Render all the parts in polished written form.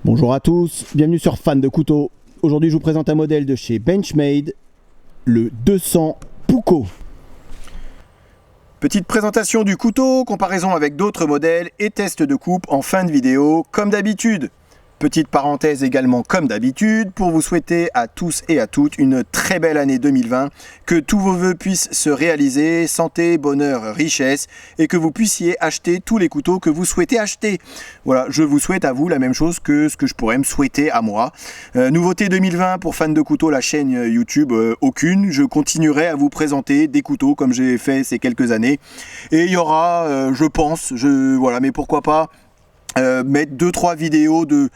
Bonjour à tous, bienvenue sur Fan de couteaux. Aujourd'hui je vous présente un modèle de chez Benchmade, le 200 Puukko. Petite présentation du couteau, comparaison avec d'autres modèles et test de coupe en fin de vidéo comme d'habitude. Petite parenthèse également comme d'habitude pour vous souhaiter à tous et à toutes une très belle année 2020, que tous vos vœux puissent se réaliser, santé, bonheur, richesse et que vous puissiez acheter tous les couteaux que vous souhaitez acheter. Voilà, je vous souhaite à vous la même chose que ce que je pourrais me souhaiter à moi. Nouveauté 2020 pour Fan de couteaux, la chaîne YouTube, aucune. Je continuerai à vous présenter des couteaux comme j'ai fait ces quelques années et il y aura, je pense, voilà, mais pourquoi pas mettre 2-3 vidéos de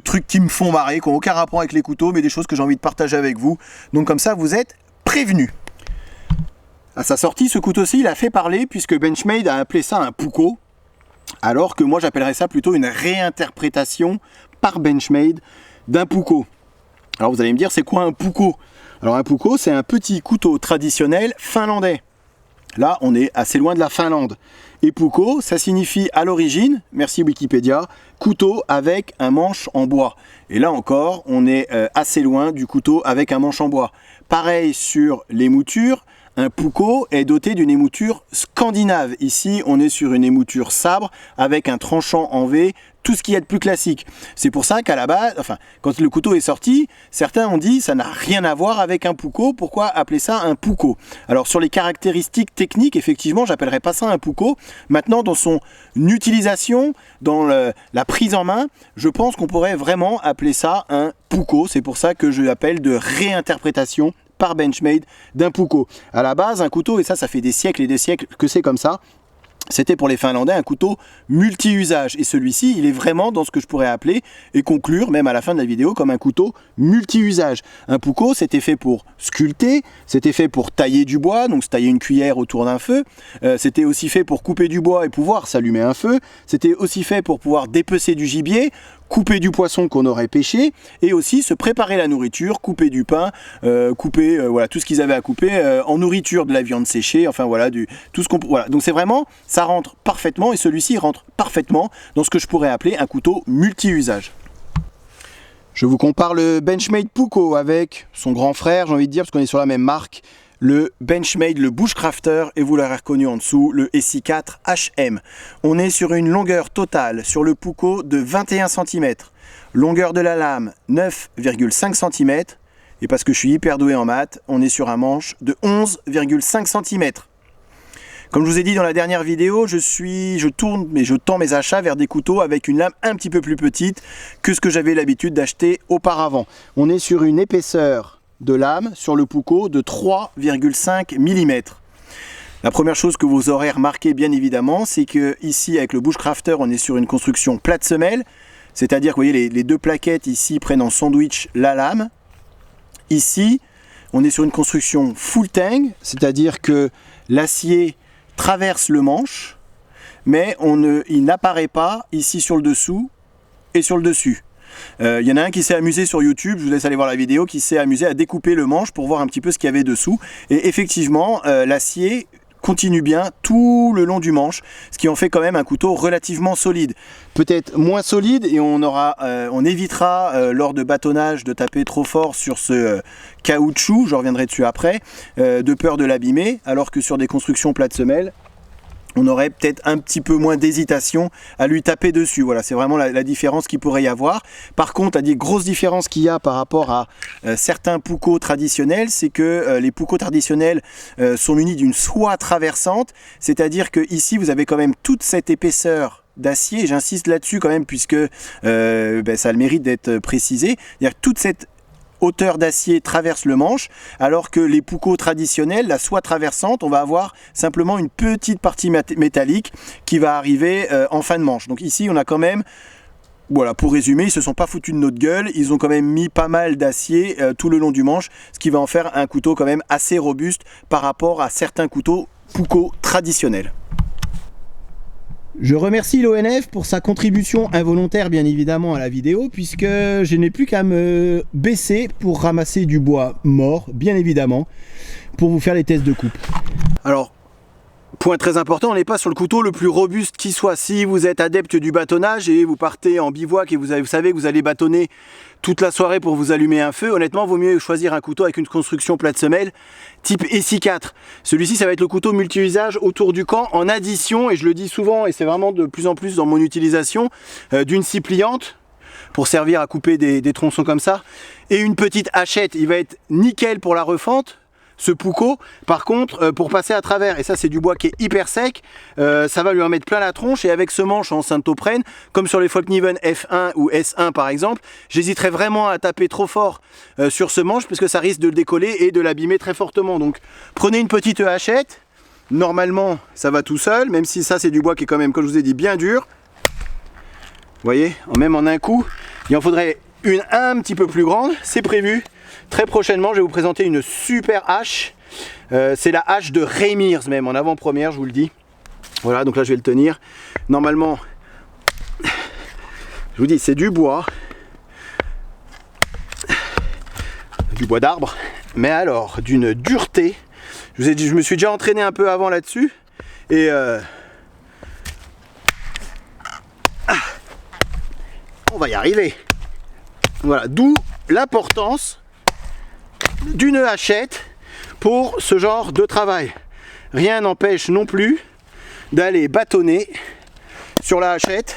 trucs qui me font marrer, qui n'ont aucun rapport avec les couteaux, mais des choses que j'ai envie de partager avec vous. Donc comme ça, vous êtes prévenus. À sa sortie, ce couteau-ci, il a fait parler, puisque Benchmade a appelé ça un Puukko, alors que moi, j'appellerais ça plutôt une réinterprétation par Benchmade d'un Puukko. Alors vous allez me dire, c'est quoi un Puukko? Alors un Puukko, c'est un petit couteau traditionnel finlandais. Là, on est assez loin de la Finlande. Et Puukko, ça signifie à l'origine, merci Wikipédia, couteau avec un manche en bois. Et là encore, on est assez loin du couteau avec un manche en bois. Pareil sur les moutures, un Puukko est doté d'une émouture scandinave. Ici, on est sur une émouture sabre avec un tranchant en V, tout ce qu'il y a de plus classique. C'est pour ça qu'à la base, enfin, quand le couteau est sorti, certains ont dit ça n'a rien à voir avec un Puukko. Pourquoi appeler ça un Puukko? Alors sur les caractéristiques techniques, effectivement, j'appellerais pas ça un Puukko. Maintenant, dans son utilisation, dans la prise en main, je pense qu'on pourrait vraiment appeler ça un Puukko. C'est pour ça que je l'appelle de réinterprétation par Benchmade d'un Puukko. À la base, un couteau, et ça fait des siècles et des siècles que c'est comme ça, c'était pour les Finlandais un couteau multi-usage. Et celui-ci, il est vraiment dans ce que je pourrais appeler et conclure, même à la fin de la vidéo, comme un couteau multi-usage. Un Puukko, c'était fait pour sculpter, c'était fait pour tailler du bois, donc se tailler une cuillère autour d'un feu. C'était aussi fait pour couper du bois et pouvoir s'allumer un feu. C'était aussi fait pour pouvoir dépecer du gibier, couper du poisson qu'on aurait pêché et aussi se préparer la nourriture, couper du pain, couper voilà, tout ce qu'ils avaient à couper en nourriture, de la viande séchée, enfin voilà, tout ce qu'on... Voilà. Donc c'est vraiment, ça rentre parfaitement et celui-ci rentre parfaitement dans ce que je pourrais appeler un couteau multi-usage. Je vous compare le Benchmade Puukko avec son grand frère, j'ai envie de dire, parce qu'on est sur la même marque, le Benchmade, le Bushcrafter, et vous l'aurez reconnu en dessous, le SI4 HM. On est sur une longueur totale sur le Puukko de 21 cm, longueur de la lame 9,5 cm, et parce que je suis hyper doué en maths, on est sur un manche de 11,5 cm. Comme je vous ai dit dans la dernière vidéo, je tends mes achats vers des couteaux avec une lame un petit peu plus petite que ce que j'avais l'habitude d'acheter auparavant. On est sur une épaisseur de lame sur le Puukko de 3,5 mm. La première chose que vous aurez remarqué bien évidemment, c'est que ici avec le Bushcrafter, on est sur une construction plate semelle, c'est-à-dire que vous voyez les deux plaquettes ici prennent en sandwich la lame. Ici, on est sur une construction full tang, c'est-à-dire que l'acier traverse le manche, mais il n'apparaît pas ici sur le dessous et sur le dessus. Il y en a un qui s'est amusé sur YouTube, je vous laisse aller voir la vidéo, qui s'est amusé à découper le manche pour voir un petit peu ce qu'il y avait dessous. Et effectivement, l'acier continue bien tout le long du manche, ce qui en fait quand même un couteau relativement solide. Peut-être moins solide et on évitera lors de bâtonnage de taper trop fort sur ce caoutchouc, je reviendrai dessus après, de peur de l'abîmer, alors que sur des constructions plate semelle, on aurait peut-être un petit peu moins d'hésitation à lui taper dessus. Voilà, c'est vraiment la différence qu'il pourrait y avoir. Par contre, la grosse différence qu'il y a par rapport à certains Puukko traditionnels, c'est que les Puukko traditionnels sont munis d'une soie traversante, c'est-à-dire que ici vous avez quand même toute cette épaisseur d'acier, j'insiste là-dessus quand même puisque ça a le mérite d'être précisé, c'est-à-dire toute cette hauteur d'acier traverse le manche, alors que les Puukko traditionnels, la soie traversante, on va avoir simplement une petite partie métallique qui va arriver en fin de manche. Donc ici on a quand même, voilà, pour résumer, ils se sont pas foutus de notre gueule, ils ont quand même mis pas mal d'acier tout le long du manche, ce qui va en faire un couteau quand même assez robuste par rapport à certains couteaux Puukko traditionnels. Je remercie l'ONF pour sa contribution involontaire bien évidemment à la vidéo, puisque je n'ai plus qu'à me baisser pour ramasser du bois mort, bien évidemment, pour vous faire les tests de coupe. Alors, Point très important, on n'est pas sur le couteau le plus robuste qui soit. Si vous êtes adepte du bâtonnage et vous partez en bivouac et vous savez que vous allez bâtonner toute la soirée pour vous allumer un feu, honnêtement, vaut mieux choisir un couteau avec une construction plate semelle type EC4. Celui-ci, ça va être le couteau multi-usage autour du camp en addition, et je le dis souvent, et c'est vraiment de plus en plus dans mon utilisation, d'une scie pliante pour servir à couper des tronçons comme ça, et une petite hachette. Il va être nickel pour la refente, ce Puukko. Par contre, pour passer à travers, et ça c'est du bois qui est hyper sec, ça va lui en mettre plein la tronche, et avec ce manche en Saint-Oprène, comme sur les Folkniven F1 ou S1 par exemple, j'hésiterais vraiment à taper trop fort sur ce manche, parce que ça risque de le décoller et de l'abîmer très fortement. Donc prenez une petite hachette, normalement ça va tout seul, même si ça c'est du bois qui est quand même, comme je vous ai dit, bien dur. Vous voyez, même en un coup, il en faudrait une un petit peu plus grande, c'est prévu. Très prochainement, je vais vous présenter une super hache. C'est la hache de Reymiers même, en avant-première, je vous le dis. Voilà, donc là je vais le tenir. Normalement, je vous dis, c'est du bois d'arbre, mais alors d'une dureté. Je vous ai dit, je me suis déjà entraîné un peu avant là-dessus, et on va y arriver. Voilà, d'où l'importance d'une hachette pour ce genre de travail. Rien n'empêche non plus d'aller bâtonner sur la hachette,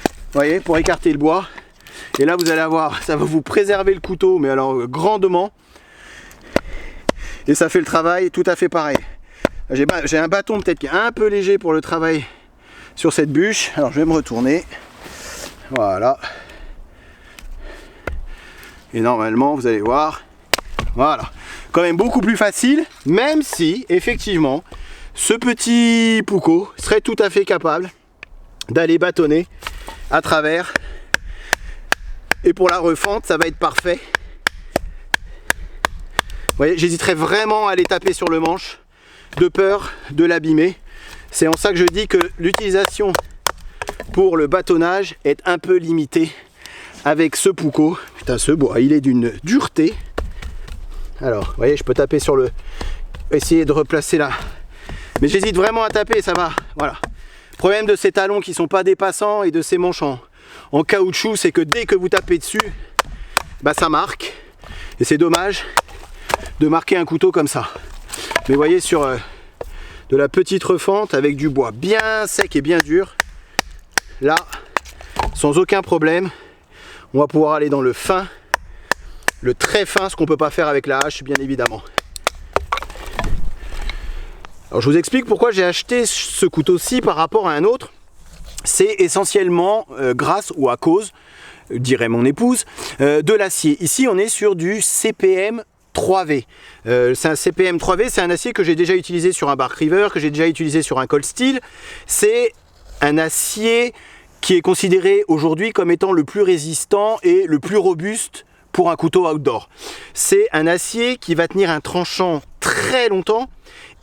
vous voyez, pour écarter le bois. Et là vous allez avoir, ça va vous préserver le couteau, mais alors grandement. Et ça fait le travail tout à fait pareil. J'ai un bâton peut-être qui est un peu léger pour le travail sur cette bûche. Alors je vais me retourner. Voilà. Et normalement vous allez voir, voilà, quand même beaucoup plus facile, même si effectivement ce petit Puukko serait tout à fait capable d'aller bâtonner à travers, et pour la refente ça va être parfait. Vous voyez, j'hésiterais vraiment à aller taper sur le manche de peur de l'abîmer. C'est en ça que je dis que l'utilisation pour le bâtonnage est un peu limitée avec ce Puukko. Putain, ce bois, il est d'une dureté. Alors, vous voyez, je peux taper sur le... Essayer de replacer là. Mais j'hésite vraiment à taper, ça va. Voilà. Le problème de ces talons qui sont pas dépassants et de ces manches en caoutchouc, c'est que dès que vous tapez dessus, bah ça marque. Et c'est dommage de marquer un couteau comme ça. Mais vous voyez, sur de la petite refente avec du bois bien sec et bien dur, là, sans aucun problème, on va pouvoir aller dans le fin, le très fin, ce qu'on ne peut pas faire avec la hache, bien évidemment. Alors je vous explique pourquoi j'ai acheté ce couteau-ci par rapport à un autre. C'est essentiellement grâce ou à cause, dirait mon épouse, de l'acier. Ici on est sur du CPM 3V. C'est un CPM 3V, c'est un acier que j'ai déjà utilisé sur un Bark River, que j'ai déjà utilisé sur un Cold Steel. C'est un acier qui est considéré aujourd'hui comme étant le plus résistant et le plus robuste pour un couteau outdoor. C'est un acier qui va tenir un tranchant très longtemps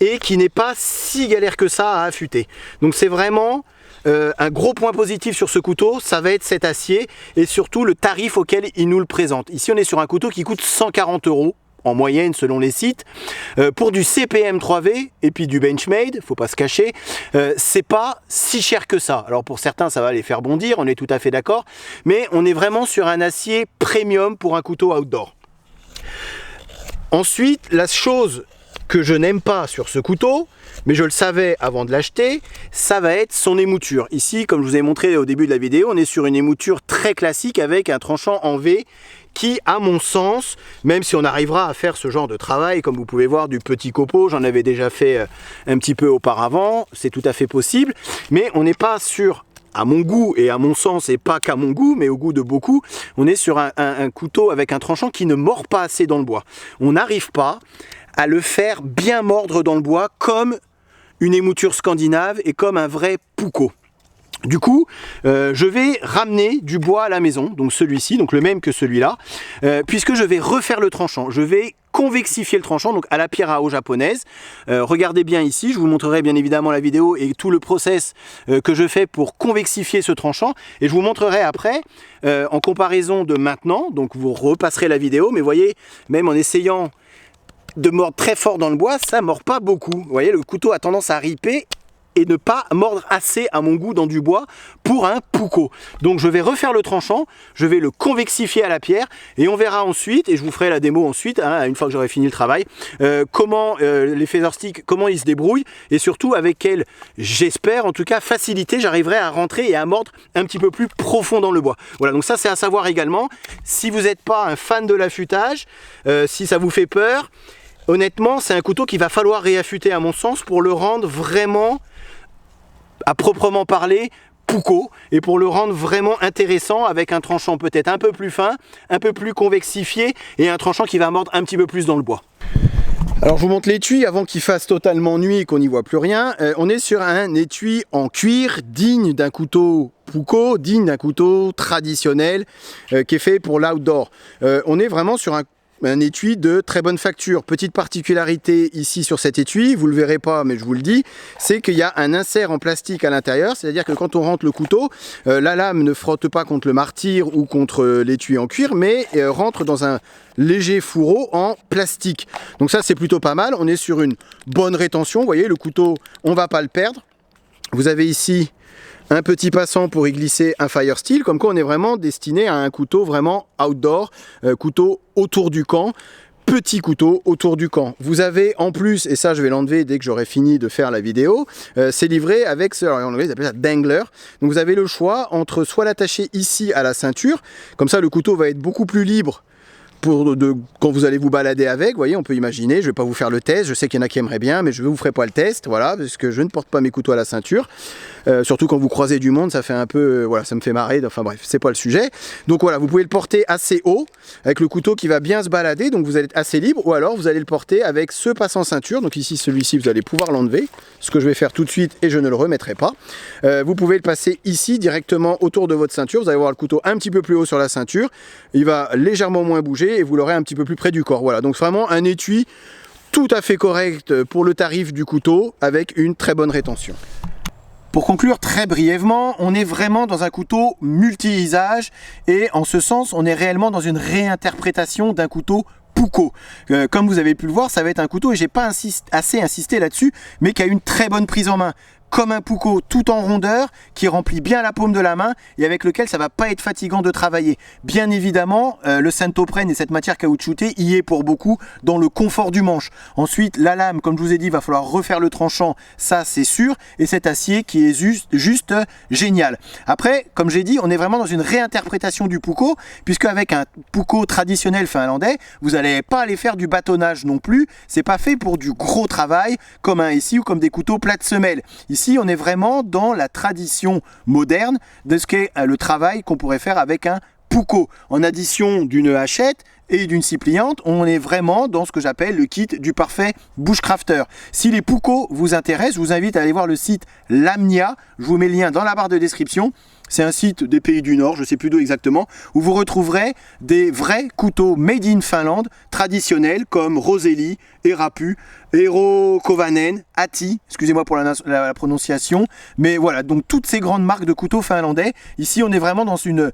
et qui n'est pas si galère que ça à affûter. Donc c'est vraiment un gros point positif sur ce couteau, ça va être cet acier et surtout le tarif auquel il nous le présente. Ici on est sur un couteau qui coûte 140 € en moyenne selon les sites. Pour du CPM 3V et puis du Benchmade, faut pas se cacher, c'est pas si cher que ça. Alors pour certains ça va les faire bondir, on est tout à fait d'accord, mais on est vraiment sur un acier premium pour un couteau outdoor. Ensuite, la chose que je n'aime pas sur ce couteau, mais je le savais avant de l'acheter, ça va être son émouture. Ici, comme je vous ai montré au début de la vidéo, on est sur une émouture très classique avec un tranchant en V qui, à mon sens, même si on arrivera à faire ce genre de travail, comme vous pouvez voir, du petit copeau, j'en avais déjà fait un petit peu auparavant, c'est tout à fait possible, mais on n'est pas sur, à mon goût et à mon sens, et pas qu'à mon goût, mais au goût de beaucoup, on est sur un couteau avec un tranchant qui ne mord pas assez dans le bois. On n'arrive pas à le faire bien mordre dans le bois comme une émouture scandinave et comme un vrai Puukko. Du coup, je vais ramener du bois à la maison, donc celui-ci, donc le même que celui-là, puisque je vais refaire le tranchant. Je vais convexifier le tranchant, donc à la pierre à eau japonaise. Regardez bien ici, je vous montrerai bien évidemment la vidéo et tout le process que je fais pour convexifier ce tranchant. Et je vous montrerai après, en comparaison de maintenant, donc vous repasserez la vidéo, mais voyez, même en essayant de mordre très fort dans le bois, ça mord pas beaucoup. Vous voyez, le couteau a tendance à riper et ne pas mordre assez à mon goût dans du bois pour un puukko. Donc je vais refaire le tranchant, je vais le convexifier à la pierre et on verra ensuite, et je vous ferai la démo ensuite, hein, une fois que j'aurai fini le travail, comment les feather sticks, comment ils se débrouillent et surtout avec quelle, j'espère en tout cas, facilité j'arriverai à rentrer et à mordre un petit peu plus profond dans le bois. Voilà, donc ça c'est à savoir également. Si vous n'êtes pas un fan de l'affûtage, si ça vous fait peur, honnêtement c'est un couteau qu'il va falloir réaffûter à mon sens pour le rendre vraiment, à proprement parler, puukko, et pour le rendre vraiment intéressant avec un tranchant peut-être un peu plus fin, un peu plus convexifié et un tranchant qui va mordre un petit peu plus dans le bois. Alors je vous montre l'étui avant qu'il fasse totalement nuit et qu'on n'y voit plus rien. On est sur un étui en cuir digne d'un couteau puukko, digne d'un couteau traditionnel qui est fait pour l'outdoor. On est vraiment sur un étui de très bonne facture. Petite particularité ici sur cet étui, vous le verrez pas mais je vous le dis, c'est qu'il y a un insert en plastique à l'intérieur, c'est à dire que quand on rentre le couteau, la lame ne frotte pas contre le martyr ou contre l'étui en cuir, mais rentre dans un léger fourreau en plastique. Donc ça c'est plutôt pas mal, on est sur une bonne rétention, vous voyez le couteau on va pas le perdre. Vous avez ici un petit passant pour y glisser un fire steel, comme quoi on est vraiment destiné à un couteau vraiment outdoor, couteau autour du camp, petit couteau autour du camp. Vous avez en plus, et ça je vais l'enlever dès que j'aurai fini de faire la vidéo, c'est livré avec ce, en anglais ils appellent ça dangler. Donc vous avez le choix entre soit l'attacher ici à la ceinture, comme ça le couteau va être beaucoup plus libre quand vous allez vous balader avec, vous voyez, on peut imaginer, je ne vais pas vous faire le test, je sais qu'il y en a qui aimeraient bien, mais je ne vous ferai pas le test, voilà, parce que je ne porte pas mes couteaux à la ceinture, surtout quand vous croisez du monde, ça fait un peu, voilà, ça me fait marrer, enfin bref, c'est pas le sujet. Donc voilà, vous pouvez le porter assez haut, avec le couteau qui va bien se balader, donc vous allez être assez libre, ou alors vous allez le porter avec ce passant ceinture, donc ici, celui-ci, vous allez pouvoir l'enlever, ce que je vais faire tout de suite, et je ne le remettrai pas. Vous pouvez le passer ici, directement autour de votre ceinture, vous allez voir le couteau un petit peu plus haut sur la ceinture, il va légèrement moins bouger, et vous l'aurez un petit peu plus près du corps. Voilà, donc vraiment un étui tout à fait correct pour le tarif du couteau avec une très bonne rétention. Pour conclure très brièvement, on est vraiment dans un couteau multi-usage et en ce sens, on est réellement dans une réinterprétation d'un couteau puukko. Comme vous avez pu le voir, ça va être un couteau, et j'ai pas assez insisté là-dessus, mais qui a une très bonne prise en main. Comme un puukko tout en rondeur, qui remplit bien la paume de la main et avec lequel ça va pas être fatigant de travailler. Bien évidemment, le Centoprene et cette matière caoutchoutée y est pour beaucoup dans le confort du manche. Ensuite, la lame, comme je vous ai dit, il va falloir refaire le tranchant, ça c'est sûr, et cet acier qui est juste génial. Après, comme j'ai dit, on est vraiment dans une réinterprétation du puukko, puisque avec un puukko traditionnel finlandais, vous n'allez pas aller faire du bâtonnage non plus, c'est pas fait pour du gros travail, comme un ici ou comme des couteaux plate semelle. Ici, on est vraiment dans la tradition moderne de ce qu'est le travail qu'on pourrait faire avec un puukko. En addition d'une hachette et d'une scie pliante, on est vraiment dans ce que j'appelle le kit du parfait bushcrafter. Si les puukkos vous intéressent, je vous invite à aller voir le site Lamnia. Je vous mets le lien dans la barre de description. C'est un site des pays du Nord, je ne sais plus d'où exactement, où vous retrouverez des vrais couteaux made in Finlande traditionnels comme Roseli, Erapu, Eero Kovanen, Ati, excusez-moi pour la prononciation, mais voilà, donc toutes ces grandes marques de couteaux finlandais. Ici, on est vraiment dans une,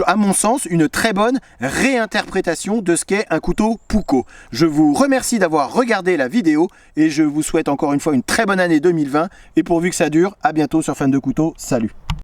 à mon sens, une très bonne réinterprétation de ce qu'est un couteau puukko. Je vous remercie d'avoir regardé la vidéo et je vous souhaite encore une fois une très bonne année 2020 et pourvu que ça dure, à bientôt sur Fan de Couteaux, salut!